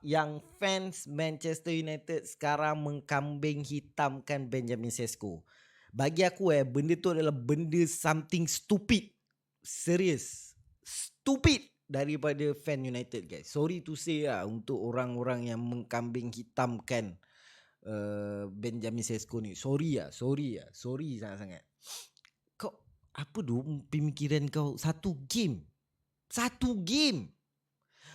yang fans Manchester United sekarang mengkambing hitamkan Benjamin Sesko. Bagi aku benda tu adalah benda something stupid. Serius. Stupid daripada fan United, guys. Sorry to say lah untuk orang-orang yang mengkambing hitamkan Benjamin Sesko ni. Sorry sangat-sangat. Kau apa tu pemikiran kau? Satu game.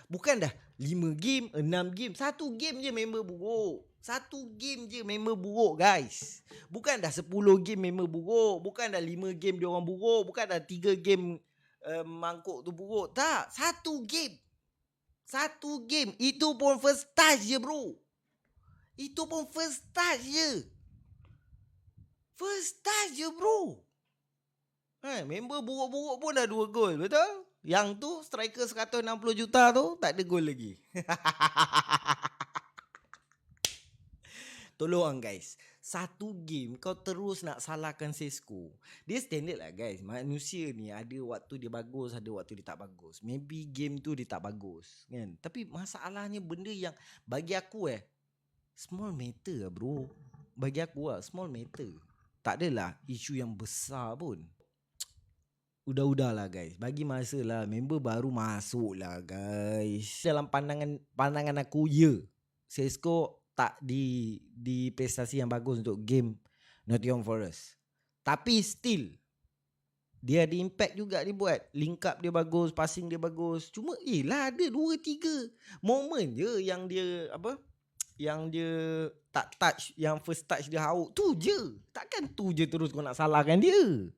Bukan dah 5 game, 6 game. Satu game je member buruk. Guys. Bukan dah 10 game member buruk. Bukan dah 5 game dia orang buruk. Bukan dah 3 game mangkuk tu buruk. Tak. Satu game. Itu pun first touch je, bro. Bro. Member buruk-buruk pun dah 2 gol. Betul? Yang tu striker 160 juta tu tak ada gol lagi. Tolong guys. Satu game kau terus nak salahkan Sesko. Dia standard lah guys. Manusia ni ada waktu dia bagus, ada waktu dia tak bagus. Maybe game tu dia tak bagus kan. Tapi masalahnya benda yang bagi aku small matter lah bro. Bagi aku small matter. Tak adalah isu yang besar pun. Udah lah guys. Bagi masa lah. Member baru masuk lah guys. Dalam pandangan aku Sesko tak di prestasi yang bagus untuk game Nottingham Forest. Tapi still dia ada impact juga dia buat. Link up dia bagus, passing dia bagus. Cuma lah ada 2-3 moment je yang dia yang dia tak touch, yang first touch dia hauk. Tu je. Takkan tu je terus kau nak salahkan dia.